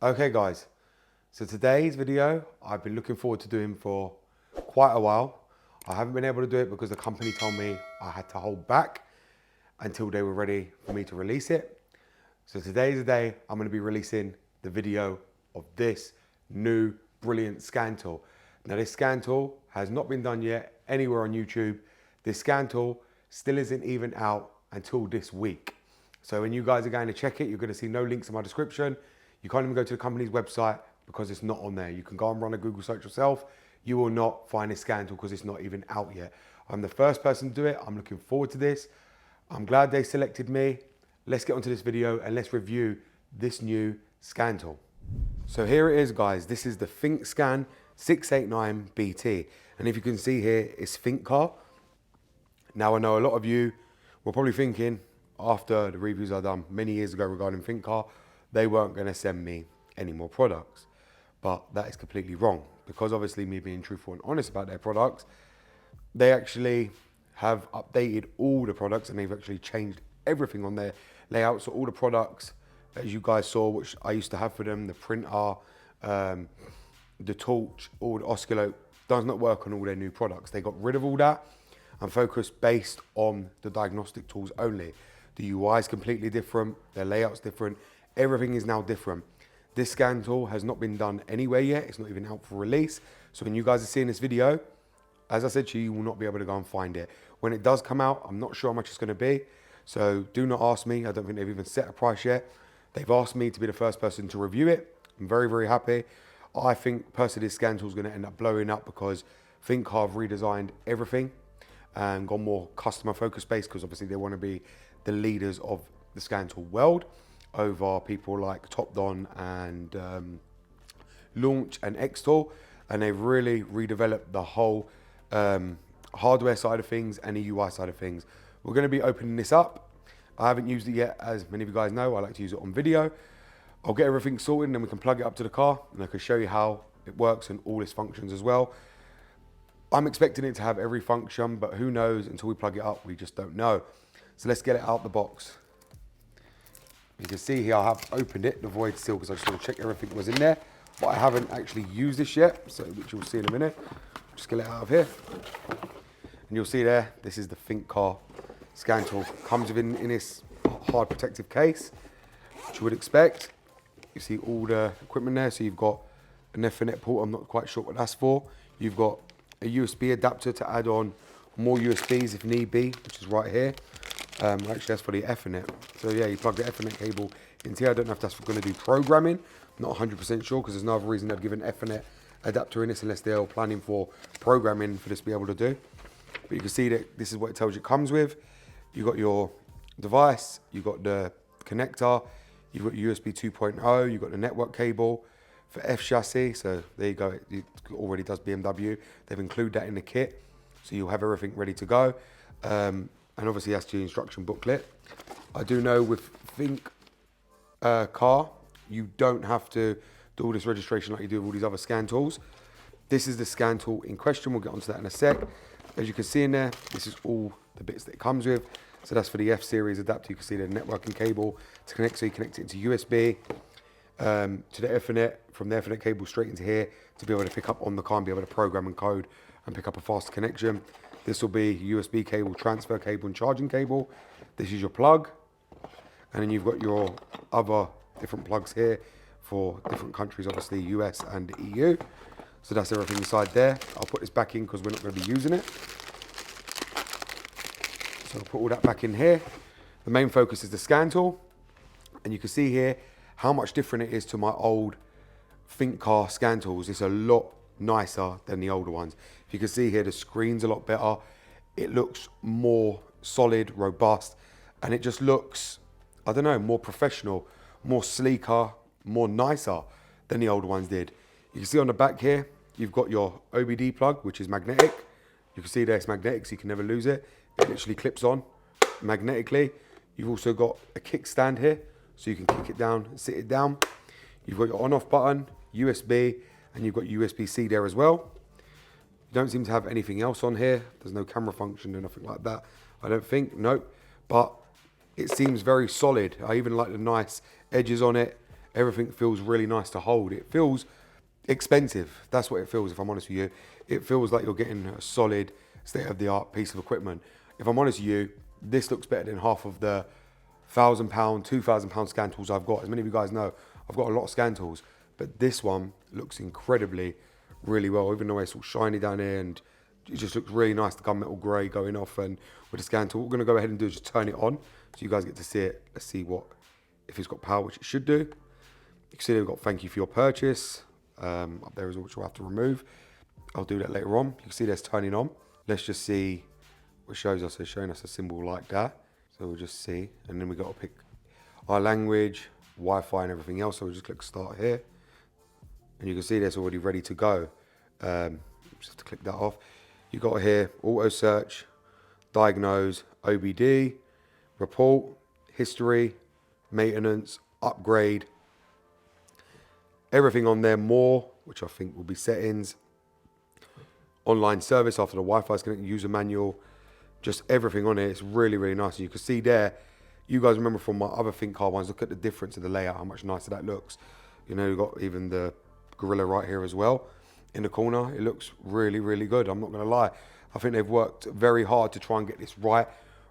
Okay guys, so today's video I've been looking forward to doing for quite a while. I haven't been able to do it because the company told me I had to hold back until they were ready for me to release it. So today's the day I'm going to be releasing the video of this new brilliant scan tool. Now this scan tool has not been done yet anywhere on YouTube. This scan tool still isn't even out until this week. So when you guys are going to check it, you're going to see no links in my description. You can't even go to the company's website because it's not on there. You can go and run a Google search yourself. You will not find this scan tool because it's not even out yet. I'm the first person to do it. I'm looking forward to this. I'm glad they selected me. Let's get onto this video and let's review this new scan tool. So here it is, guys. This is the Thinkscan 689Bt. And if you can see here, it's Thinkcar. Now I know a lot of you were probably thinking after the reviews I done many years ago regarding Thinkcar, they weren't going to send me any more products. But that is completely wrong, because obviously me being truthful and honest about their products, they actually have updated all the products and they've actually changed everything on their layout. So all the products, as you guys saw, which I used to have for them, the printer, the torch, all the oscilloscope, does not work on all their new products. They got rid of all that and focused based on the diagnostic tools only. The UI is completely different, their layout's different, everything is now different. This scan tool has not been done anywhere yet, it's not even out for release. So when you guys are seeing this video, as I said to you, you will not be able to go and find it. When it does come out, I'm not sure how much it's going to be. So do not ask me, I don't think they've even set a price yet. They've asked me to be the first person to review it. I'm very, very happy. I think personally this scan tool is going to end up blowing up because Thinkcar have redesigned everything and gone more customer focused based, because obviously they want to be the leaders of the scan tool world over people like TOPDON and Launch and X-Tool, and they've really redeveloped the whole hardware side of things and the UI side of things. We're going to be opening this up. I haven't used it yet, as many of you guys know. I like to use it on video. I'll get everything sorted and then we can plug it up to the car and I can show you how it works and all its functions as well. I'm expecting it to have every function, but who knows? Until we plug it up, we just don't know. So let's get it out the box. You can see here I have opened it, the void seal, because I just want to check everything was in there. But I haven't actually used this yet, so which you'll see in a minute. Just get it out of here. And you'll see there, this is the Thinkcar scan tool. Comes within in this hard protective case, which you would expect. You see all the equipment there. So you've got an Ethernet port, I'm not quite sure what that's for. You've got a USB adapter to add on more USBs if need be, which is right here. Actually that's for the Ethernet. So yeah, you plug the Ethernet cable into here. I don't know if that's going to do programming. I'm not 100% sure, because there's no other reason they'd give an Ethernet adapter in this unless they're planning for programming for this to be able to do. But you can see that this is what it tells you it comes with. You've got your device, you've got the connector, you've got USB 2.0, you've got the network cable for F chassis. So there you go, it already does BMW. They've included that in the kit, so you'll have everything ready to go. And obviously that's the instruction booklet. I do know with Thinkcar, you don't have to do all this registration like you do with all these other scan tools. This is the scan tool in question. We'll get onto that in a sec. As you can see in there, this is all the bits that it comes with. So that's for the F series adapter. You can see the networking cable to connect. So you connect it into USB, to the Ethernet, from the Ethernet cable straight into here to be able to pick up on the car and be able to program and code and pick up a faster connection. This will be USB cable, transfer cable and charging cable. This is your plug. And then you've got your other different plugs here for different countries, obviously US and EU. So that's everything inside there. I'll put this back in because we're not going to be using it. So I'll put all that back in here. The main focus is the scan tool. And you can see here how much different it is to my old Thinkcar scan tools. It's a lot nicer than the older ones. If you can see here, the screen's a lot better. It looks more solid, robust, and it just looks, I don't know, more professional, more sleeker, more nicer than the older ones did. You can see on the back here, you've got your OBD plug, which is magnetic. You can see there it's magnetic, so you can never lose it. It literally clips on magnetically. You've also got a kickstand here, so you can kick it down and sit it down. You've got your on-off button, USB, and you've got USB-C there as well. You don't seem to have anything else on here. There's no camera function or nothing like that, I don't think, nope. But it seems very solid. I even like the nice edges on it. Everything feels really nice to hold. It feels expensive. That's what it feels, if I'm honest with you. It feels like you're getting a solid, state-of-the-art piece of equipment. If I'm honest with you, this looks better than half of the £1,000, £2,000 scan tools I've got. As many of you guys know, I've got a lot of scan tools, but this one looks incredibly, really well, even though it's all shiny down here, and it just looks really nice, the gunmetal grey going off. And with the scan tool, what we're gonna go ahead and do is just turn it on, so you guys get to see it. Let's see if it's got power, which it should do. You can see they've got thank you for your purchase up there as well, which we'll have to remove. I'll do that later on. You can see that's turning on. Let's just see what shows us. It's showing us a symbol like that. So we'll just see, and then we got to pick our language, Wi-Fi and everything else. So we'll just click start here. And you can see that's already ready to go. Just have to click that off. You got here, auto search, diagnose, OBD, report, history, maintenance, upgrade, everything on there, more, which I think will be settings, online service after the Wi-Fi is connected, user manual, just everything on it. It's really, really nice. And you can see there, you guys remember from my other Thinkcar ones, look at the difference in the layout, how much nicer that looks. You know, you've got even the gorilla right here as well in the corner. It looks really, really good. I'm not going to lie. I think they've worked very hard to try and get this right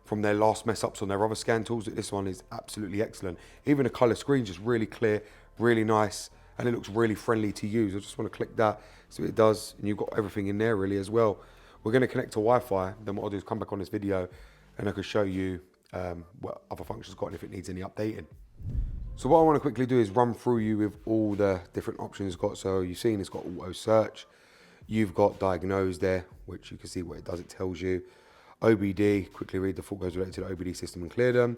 from their last mess ups on their other scan tools. This one is absolutely excellent. Even the color screen just really clear, really nice, and it looks really friendly to use. I just want to click that so it does, and you've got everything in there really as well. We're going to connect to Wi-Fi. Then what I'll do is come back on this video and I can show you what other functions got and if it needs any updating. So what I want to quickly do is run through you with all the different options it's got. So you've seen it's got auto search. You've got diagnose there, which you can see what it does. It tells you. OBD, quickly read the fault codes related to the OBD system and clear them.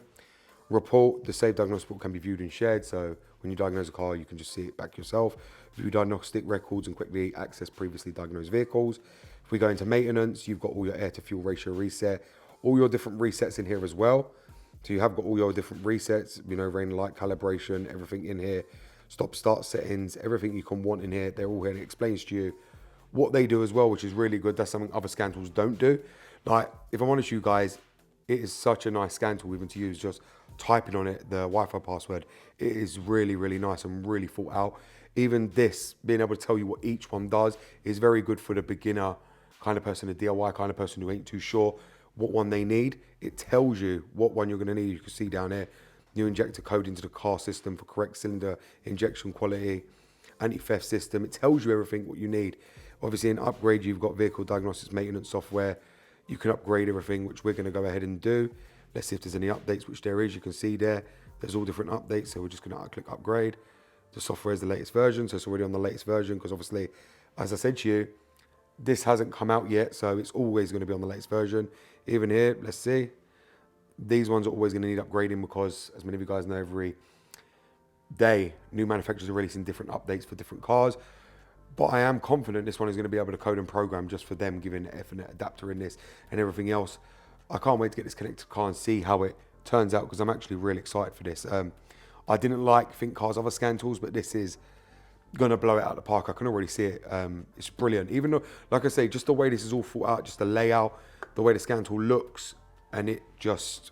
Report, the saved diagnostic report can be viewed and shared. So when you diagnose a car, you can just see it back yourself. View diagnostic records and quickly access previously diagnosed vehicles. If we go into maintenance, you've got all your air to fuel ratio reset, all your different resets in here as well. So you have got all your different resets, you know, rain light calibration, everything in here, stop start settings, everything you can want in here. They're all here, and it explains to you what they do as well, which is really good. That's something other scan tools don't do. Like, if I'm honest with you guys, it is such a nice scan tool even to use, just typing on it, the Wi-Fi password. It is really, really nice and really thought out. Even this, being able to tell you what each one does is very good for the beginner kind of person, the DIY kind of person who ain't too sure what one they need. It tells you what one you're going to need. You can see down here, new injector code into the car system for correct cylinder injection quality, anti-theft system. It tells you everything what you need. Obviously, in upgrade, you've got vehicle diagnostics maintenance software. You can upgrade everything, which we're going to go ahead and do. Let's see if there's any updates, which there is. You can see there's all different updates. So we're just going to click upgrade. The software is the latest version, so it's already on the latest version, because obviously, as I said to you, this hasn't come out yet, so it's always going to be on the latest version. Even here, let's see. These ones are always going to need upgrading because, as many of you guys know, every day, new manufacturers are releasing different updates for different cars. But I am confident this one is going to be able to code and program just for them, giving an Ethernet adapter in this and everything else. I can't wait to get this connected to the car and see how it turns out, because I'm actually really excited for this. I didn't like Thinkcar's other scan tools, but this is going to blow it out of the park. I can already see it. It's brilliant. Even though, like I say, just the way this is all thought out, just the layout, the way the scan tool looks, and it just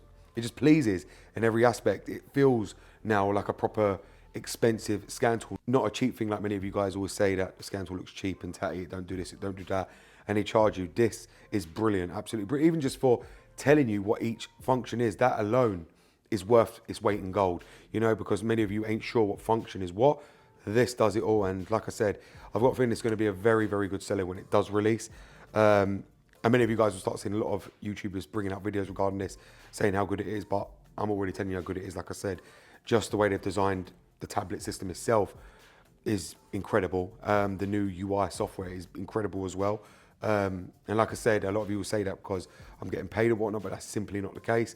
pleases in every aspect. It feels now like a proper expensive scan tool, not a cheap thing like many of you guys always say that the scan tool looks cheap and tatty, it don't do this, it don't do that, and they charge you. This is brilliant, absolutely brilliant. Even just for telling you what each function is, that alone is worth its weight in gold, you know, because many of you ain't sure what function is what. This does it all, and like I said, I've got a feeling it's going to be a very, very good seller when it does release. And many of you guys will start seeing a lot of YouTubers bringing out videos regarding this, saying how good it is, but I'm already telling you how good it is. Like I said, just the way they've designed the tablet system itself is incredible. The new UI software is incredible as well. And like I said, a lot of you will say that because I'm getting paid and whatnot, but that's simply not the case.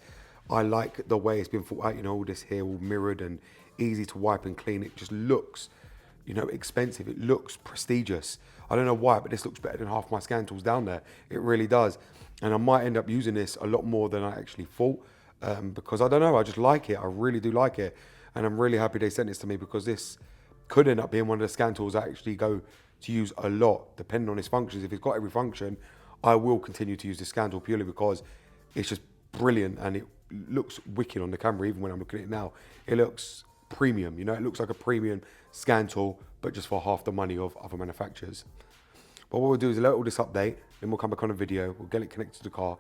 I like the way it's been thought out, you know, all this here all mirrored and easy to wipe and clean. It just looks, you know, expensive. It looks prestigious. I don't know why, but this looks better than half my scan tools down there. It really does. And I might end up using this a lot more than I actually thought, because I don't know, I just like it. I really do like it. And I'm really happy they sent this to me, because this could end up being one of the scan tools I actually go to use a lot, depending on its functions. If it's got every function, I will continue to use this scan tool purely because it's just brilliant and it looks wicked on the camera. Even when I'm looking at it now, it looks premium. You know, it looks like a premium scan tool, but just for half the money of other manufacturers. But what we'll do is let all this update, then we'll come back on a video, we'll get it connected to the car,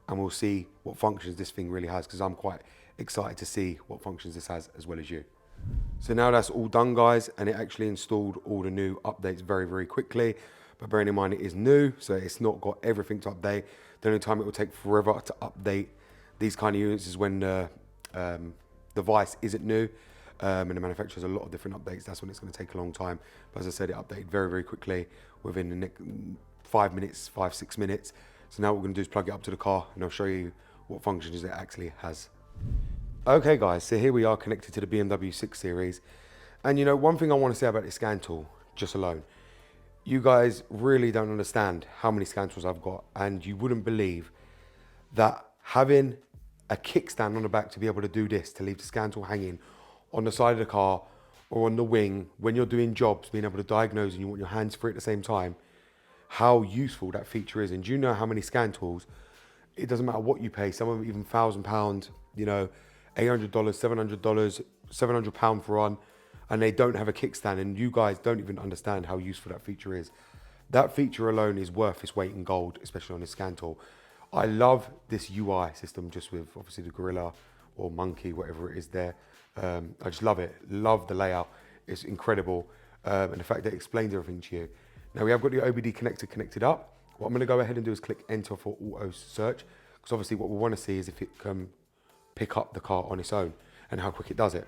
and we'll see what functions this thing really has, because I'm quite excited to see what functions this has as well as you. So now that's all done, guys, and it actually installed all the new updates very, very quickly. But bearing in mind it is new, so it's not got everything to update. The only time it will take forever to update these kind of units is when the device isn't new, and the manufacturer has a lot of different updates. That's when it's going to take a long time. But as I said, it updated very, very quickly within the next 5, 6 minutes. So now what we're going to do is plug it up to the car, and I'll show you what functions it actually has. Okay, guys, so here we are connected to the BMW 6 Series. And you know, one thing I want to say about this scan tool, just alone, you guys really don't understand how many scan tools I've got, and you wouldn't believe that having a kickstand on the back to be able to do this, to leave the scan tool hanging on the side of the car or on the wing when you're doing jobs, being able to diagnose and you want your hands free at the same time, how useful that feature is. And do you know how many scan tools, it doesn't matter what you pay, some of them even £1,000, you know, $800, $700, £700 for one, and they don't have a kickstand, and you guys don't even understand how useful that feature is. That feature alone is worth its weight in gold, especially on this scan tool. I love this UI system, just with obviously the gorilla or monkey, whatever it is there. I just love it, love the layout. It's incredible, and the fact that it explains everything to you. Now we have got the OBD connector connected up. What I'm gonna go ahead and do is click enter for auto search, because obviously what we wanna see is if it can pick up the car on its own and how quick it does it.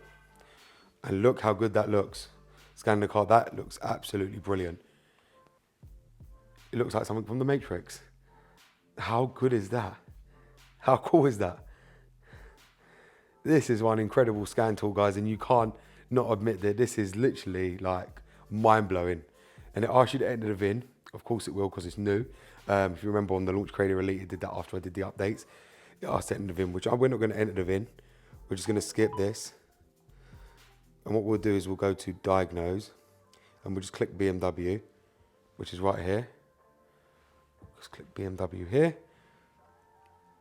And look how good that looks. Scanning the car, that looks absolutely brilliant. It looks like something from the Matrix. How good is that? How cool is that? This is one incredible scan tool, guys, and you can't not admit that this is literally like mind-blowing. And it asks you to enter the VIN. Of course it will, because it's new. If you remember on the Launch Creator Elite, it did that after I did the updates. It asked to enter the VIN, which we're not going to enter the VIN. We're just going to skip this. And what we'll do is we'll go to Diagnose, and we'll just click BMW, which is right here. Just click BMW here,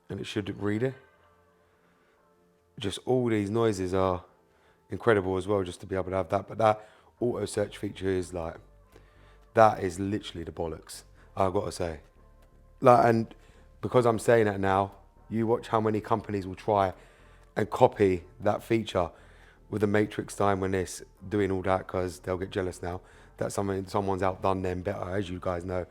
and it should read it. Just all these noises are incredible as well, just to be able to have that. But that auto search feature is like, that is literally the bollocks, I've got to say. Like, and because I'm saying that now, you watch how many companies will try and copy that feature with the Matrix time when they're doing all that, because they'll get jealous now that someone's outdone them better, as you guys know.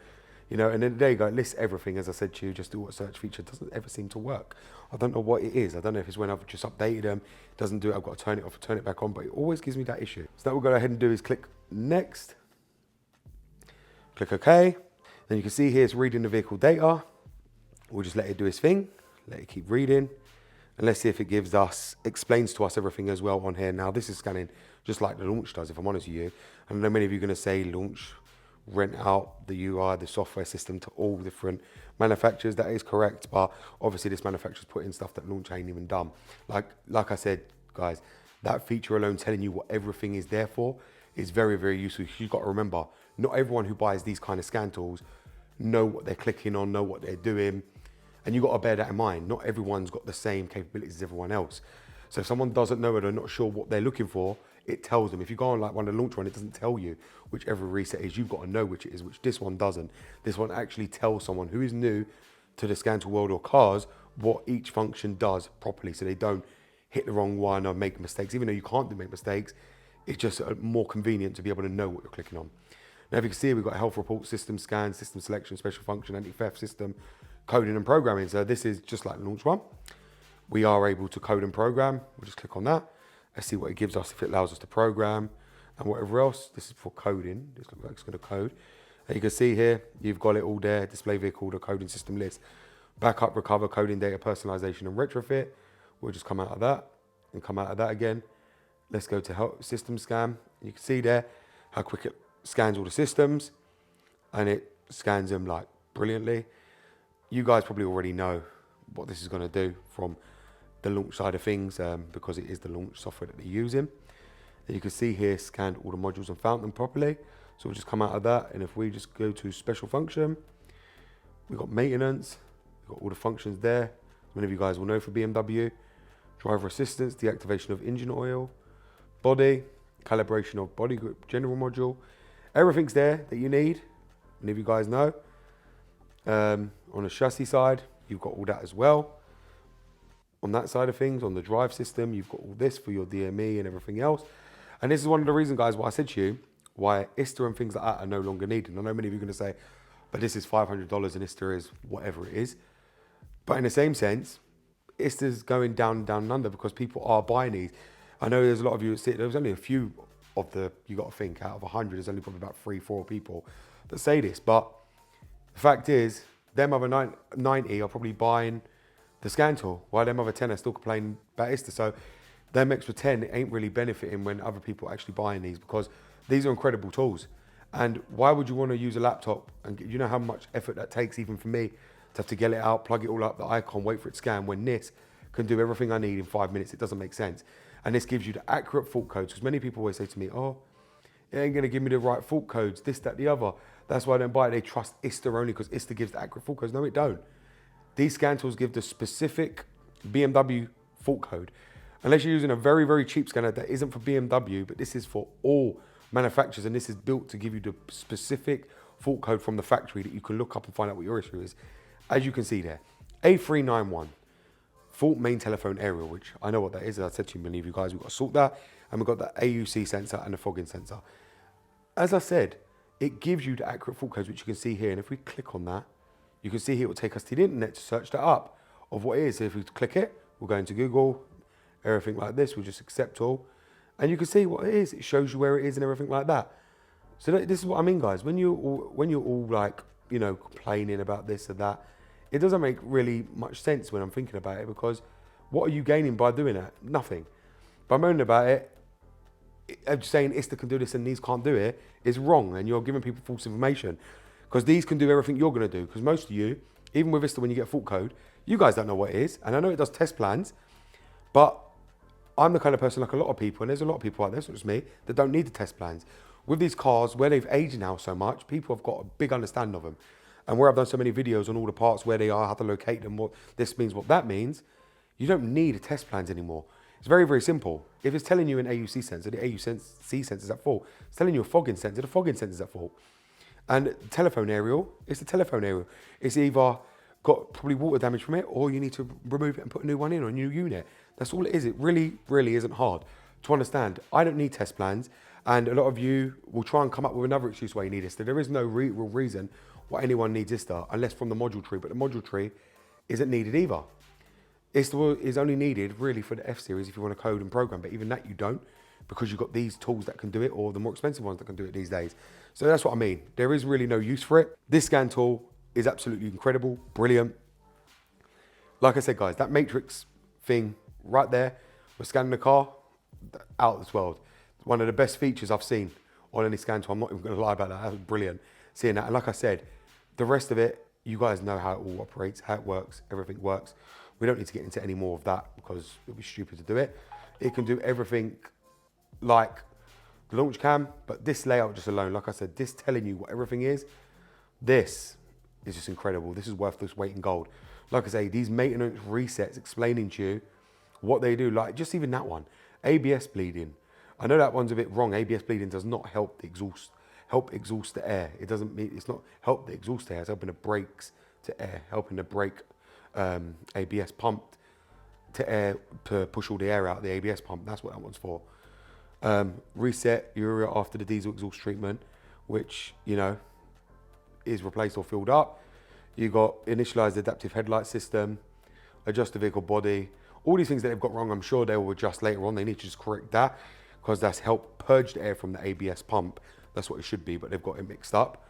You know, and then there you go, it lists everything. As I said to you, just the auto search feature doesn't ever seem to work. I don't know what it is. I don't know if it's when I've just updated them, it doesn't do it, I've got to turn it off, turn it back on, but it always gives me that issue. So what we'll go ahead and do is click next, click OK. Then you can see here it's reading the vehicle data. We'll just let it do its thing, let it keep reading. And let's see if it explains to us everything as well on here. Now this is scanning just like the Launch does, if I'm honest with you. And I know many of you are going to say Launch rent out the UI, the software system to all different manufacturers. That is correct, but obviously this manufacturer's put in stuff that Launch ain't even done. Like I said, guys, that feature alone telling you what everything is there for is very, very useful. You've got to remember, not everyone who buys these kind of scan tools know what they're clicking on, know what they're doing. And you've got to bear that in mind. Not everyone's got the same capabilities as everyone else. So if someone doesn't know it or not sure what they're looking for, it tells them. If you go on like one of the Launch one, it doesn't tell you whichever reset is. You've got to know which it is, which this one doesn't. This one actually tells someone who is new to the scan tool world or cars what each function does properly, so they don't hit the wrong one or make mistakes. Even though you can't make mistakes, it's just more convenient to be able to know what you're clicking on. Now, if you can see, we've got health report, system scan, system selection, special function, anti-theft system, coding and programming. So this is just like the Launch one. We are able to code and program. We'll just click on that. Let's see what it gives us, if it allows us to program and whatever else. This is for coding. This looks like it's going to code. And you can see here, you've got it all there. Display vehicle, the coding system list. Backup, recover, coding data, personalization and retrofit. We'll just come out of that and come out of that again. Let's go to help system scan. You can see there how quick it scans all the systems, and it scans them like brilliantly. You guys probably already know what this is going to do from the Launch side of things, because it is the Launch software that they're using. And you can see here, scanned all the modules and found them properly. So we'll just come out of that, and if we just go to special function, we've got maintenance, we've got all the functions there. Many of you guys will know for BMW. Driver assistance, deactivation of engine oil, body, calibration of body grip, general module. Everything's there that you need. Many of you guys know. On the chassis side, you've got all that as well. On that side of things, on the drive system, you've got all this for your DME and everything else. And this is one of the reasons, guys, why I said to you, why ISTA and things like that are no longer needed. I know many of you are going to say, but this is $500 and ISTA is whatever it is. But in the same sense, ISTA's going down and under because people are buying these. I know there's a lot of you that sit, there's only a few of the, you got to think, out of 100, there's only probably about 3-4 people that say this. But the fact is, them other 90 are probably buying the scantool, while them other 10 are still complaining about ISTA. So them extra 10 ain't really benefiting when other people are actually buying these, because these are incredible tools. And why would you want to use a laptop? And you know how much effort that takes, even for me, to have to get it out, plug it all up, the icon, wait for it to scan, when this can do everything I need in 5 minutes. It doesn't make sense. And this gives you the accurate fault codes, because many people always say to me, oh, it ain't going to give me the right fault codes, this, that, the other. That's why I don't buy it. They trust ISTA only because ISTA gives the accurate fault codes. No, it don't. These scan tools give the specific BMW fault code. Unless you're using a very, very cheap scanner that isn't for BMW, but this is for all manufacturers, and this is built to give you the specific fault code from the factory that you can look up and find out what your issue is. As you can see there, A391, fault main telephone aerial, which I know what that is. As I said to you, many of you guys, we've got to sort that, and we've got the AUC sensor and the fogging sensor. As I said, it gives you the accurate fault codes, which you can see here, and if we click on that, you can see here it will take us to the internet to search that up of what it is. So if we click it, we'll go into Google, everything like this, we'll just accept all, and you can see what it is. It shows you where it is and everything like that. So this is what I mean, guys. When you're all like, you know, complaining about this or that, it doesn't make really much sense when I'm thinking about it, because what are you gaining by doing that? Nothing. By moaning about it, just saying ISTA can do this and these can't do it is wrong, and you're giving people false information, because these can do everything you're going to do. Because most of you, even with ISTA, when you get a fault code, you guys don't know what it is. And I know it does test plans, but I'm the kind of person, like a lot of people, and there's a lot of people out there, it's not just me, that don't need the test plans. With these cars, where they've aged now so much, people have got a big understanding of them. And where I've done so many videos on all the parts, where they are, how to locate them, what this means, what that means, you don't need test plans anymore. It's very, very simple. If it's telling you an AUC sensor, the AUC sensor is at fault. It's telling you a fogging sensor, the fogging sensor is at fault. And telephone aerial, it's the telephone aerial. It's either got probably water damage from it, or you need to remove it and put a new one in, or a new unit. That's all it is. It really, really isn't hard to understand. I don't need test plans, and a lot of you will try and come up with another excuse why you need ISTA. There is no real reason why anyone needs ISTA, unless from the module tree, but the module tree isn't needed either. ISTA is only needed really for the F series if you want to code and program, but even that you don't, because you've got these tools that can do it, or the more expensive ones that can do it these days. So that's what I mean. There is really no use for it. This scan tool is absolutely incredible, brilliant. Like I said, guys, that matrix thing right there, we're scanning the car, out of this world. One of the best features I've seen on any scan tool. I'm not even going to lie about that. That was brilliant, seeing that. And like I said, the rest of it, you guys know how it all operates, how it works, everything works. We don't need to get into any more of that, because it would be stupid to do it. It can do everything like the launch cam, but this layout just alone, like I said, this telling you what everything is, this is just incredible. This is worth this weight in gold. Like I say, these maintenance resets explaining to you what they do, like just even that one, ABS bleeding. I know that one's a bit wrong. ABS bleeding does not help the exhaust, exhaust the air. It doesn't mean, it's not help the exhaust air, it's helping the brakes to air, helping the brake ABS pump to air, to push all the air out of the ABS pump. That's what that one's for. Reset urea after the diesel exhaust treatment, which, you know, is replaced or filled up. You got initialized adaptive headlight system, adjust the vehicle body. All these things that they've got wrong, I'm sure they will adjust later on. They need to just correct that, because that's helped purge the air from the ABS pump. That's what it should be, but they've got it mixed up.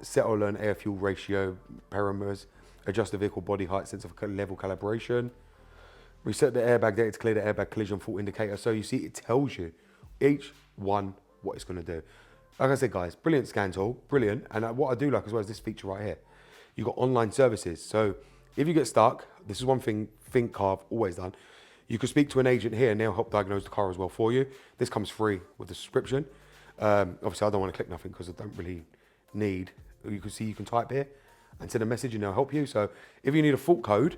Set or learn air fuel ratio parameters, adjust the vehicle body height, sense of level calibration, reset the airbag data to clear the airbag collision fault indicator. So you see, it tells you each one what it's going to do. Like I said, guys, brilliant scan tool, brilliant. And what I do like as well is this feature right here. You've got online services. So if you get stuck, this is one thing Thinkcar have always done. You can speak to an agent here and they'll help diagnose the car as well for you. This comes free with the subscription. Obviously, I don't want to click nothing because I don't really need. You can see, you can type here and send a message and they'll help you. So if you need a fault code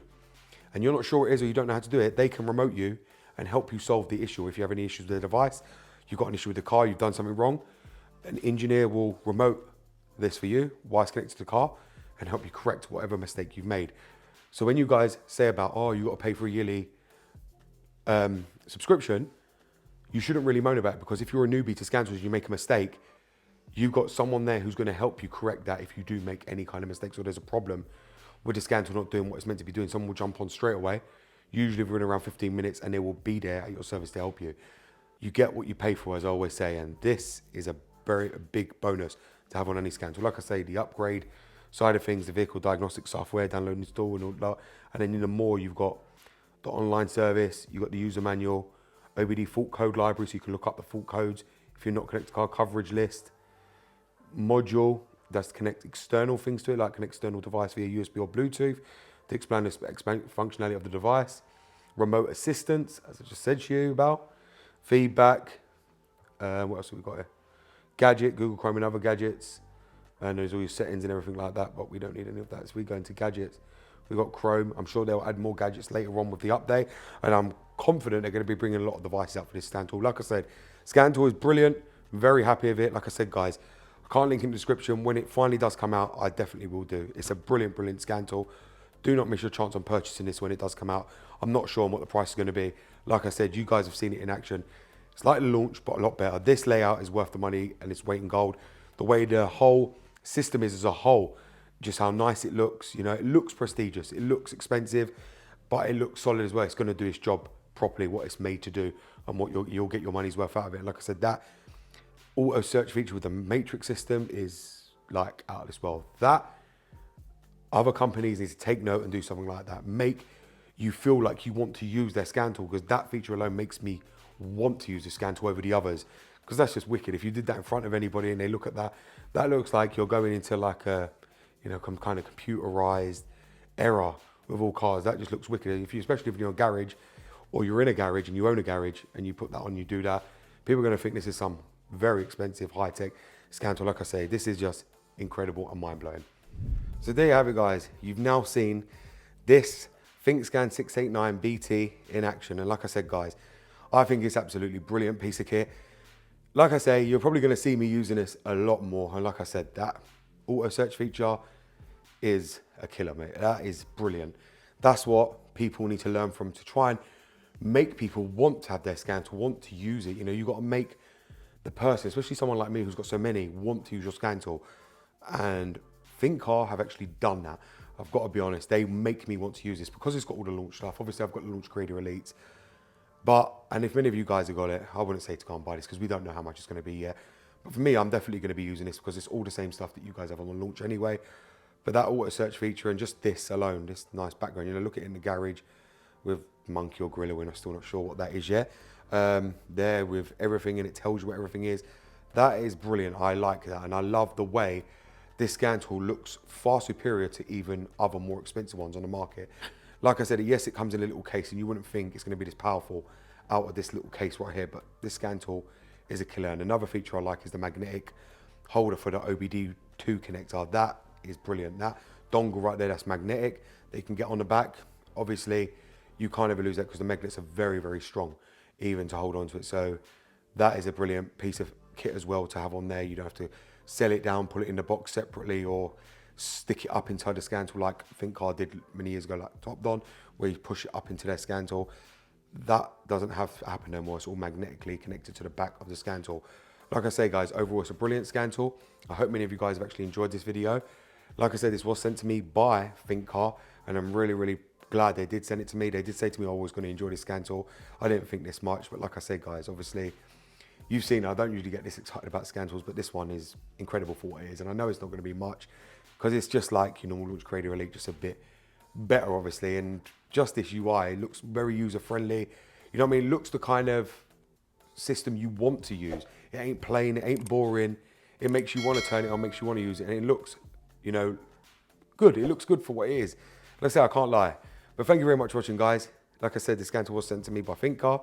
and you're not sure what it is, or you don't know how to do it, they can remote you and help you solve the issue. If you have any issues with the device, you've got an issue with the car, you've done something wrong, an engineer will remote this for you while it's connected to the car and help you correct whatever mistake you've made. So when you guys say about, oh, you got to pay for a yearly subscription, you shouldn't really moan about it, because if you're a newbie to scan tools and you make a mistake, you've got someone there who's going to help you correct that if you do make any kind of mistakes or there's a problem with the scan tool not doing what it's meant to be doing. Someone will jump on straight away, usually within around 15 minutes, and they will be there at your service to help you. You get what you pay for, as I always say, and this is a big bonus to have on any scan tool. Like I say, the upgrade side of things, the vehicle diagnostic software, download and install and all that, and then in the more, you've got the online service, you've got the user manual, OBD fault code library, so you can look up the fault codes if you're not connected to car, coverage list, module that's connect external things to it, like an external device via USB or Bluetooth to expand the functionality of the device, remote assistance, as I just said to you about, feedback, what else have we got here? Gadget, Google Chrome and other gadgets, and there's all your settings and everything like that, but we don't need any of that. So we go into gadgets. We've got Chrome. I'm sure they'll add more gadgets later on with the update, and I'm confident they're going to be bringing a lot of devices out for this scan tool. Like I said, scan tool is brilliant. I'm very happy with it. Like I said, guys, I can't link in the description. When it finally does come out, I definitely will do. It's a brilliant scan tool. Do not miss your chance on purchasing this when it does come out. I'm not sure on what the price is going to be. Like I said, you guys have seen it in action. It's like the launch, but a lot better. This layout is worth the money and it's weight in gold. The way the whole system is as a whole, just how nice it looks. You know, it looks prestigious. It looks expensive, but it looks solid as well. It's going to do its job properly, what it's made to do, and what you'll get your money's worth out of it. And like I said, that auto search feature with the matrix system is like out of this world. That other companies need to take note and do something like that. Make you feel like you want to use their scan tool, because that feature alone makes me want to use the scan tool over the others, because that's just wicked. If you did that in front of anybody and they look at that, that looks like you're going into like a, you know, some kind of computerized era with all cars. That just looks wicked. If you, especially if you're in a garage or you're in a garage and you own a garage and you put that on, you do that, people are going to think this is some very expensive high-tech scan tool. Like I say, this is just incredible and mind-blowing. So there you have it, guys. You've now seen this Thinkscan 689Bt in action. And like I said, guys, I think it's absolutely brilliant piece of kit. Like I say, you're probably going to see me using this a lot more. And like I said, that auto search feature is a killer, mate. That is brilliant. That's what people need to learn from, to try and make people want to have their scan tool, want to use it. You know, you've got to make the person, especially someone like me who's got so many, want to use your scan tool. And Thinkcar have actually done that. I've got to be honest, they make me want to use this because it's got all the launch stuff. Obviously, I've got the Launch Creator Elites. But, and if many of you guys have got it, I wouldn't say to go and buy this because we don't know how much it's going to be yet. But for me, I'm definitely going to be using this because it's all the same stuff that you guys have on the launch anyway. But that auto search feature and just this alone, this nice background, you know, look at it in the garage with monkey or gorilla, we're still not sure what that is yet. There with everything, and it tells you what everything is. That is brilliant. I like that. And I love the way this scan tool looks far superior to even other more expensive ones on the market. Like I said, yes, it comes in a little case and you wouldn't think it's going to be this powerful out of this little case right here, but this scan tool is a killer. And another feature I like is the magnetic holder for the OBD2 connector. That is brilliant. That dongle right there, that's magnetic. They can get on the back. Obviously, you can't ever lose that because the magnets are very strong, even to hold on to it. So that is a brilliant piece of kit as well to have on there. You don't have to sell it down, put it in the box separately, or stick it up inside the scan tool like Thinkcar did many years ago, like TOPDON, where you push it up into their scan tool. That doesn't have to happen no more. It's all magnetically connected to the back of the scan tool. Like I say, guys, overall, it's a brilliant scan tool. I hope many of you guys have actually enjoyed this video. Like I said, this was sent to me by Thinkcar, and I'm really glad they did send it to me. They did say to me I was going to enjoy this scan tool. I didn't think this much, but like I said, guys, obviously, you've seen I don't usually get this excited about scan tools, but this one is incredible for what it is. And I know it's not going to be much because it's just like, you know, Launch Creator Elite, just a bit better, obviously. And just this UI, it looks very user-friendly. You know what I mean? It looks the kind of system you want to use. It ain't plain, it ain't boring. It makes you want to turn it on, makes you want to use it. And it looks, you know, good. It looks good for what it is. Like I say, I can't lie. But thank you very much for watching, guys. Like I said, this scan tool was sent to me by Thinkcar.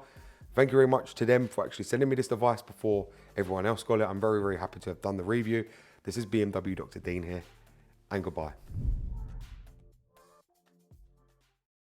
Thank you very much to them for actually sending me this device before everyone else got it. I'm very happy to have done the review. This is BMW Dr. Dean here, and goodbye.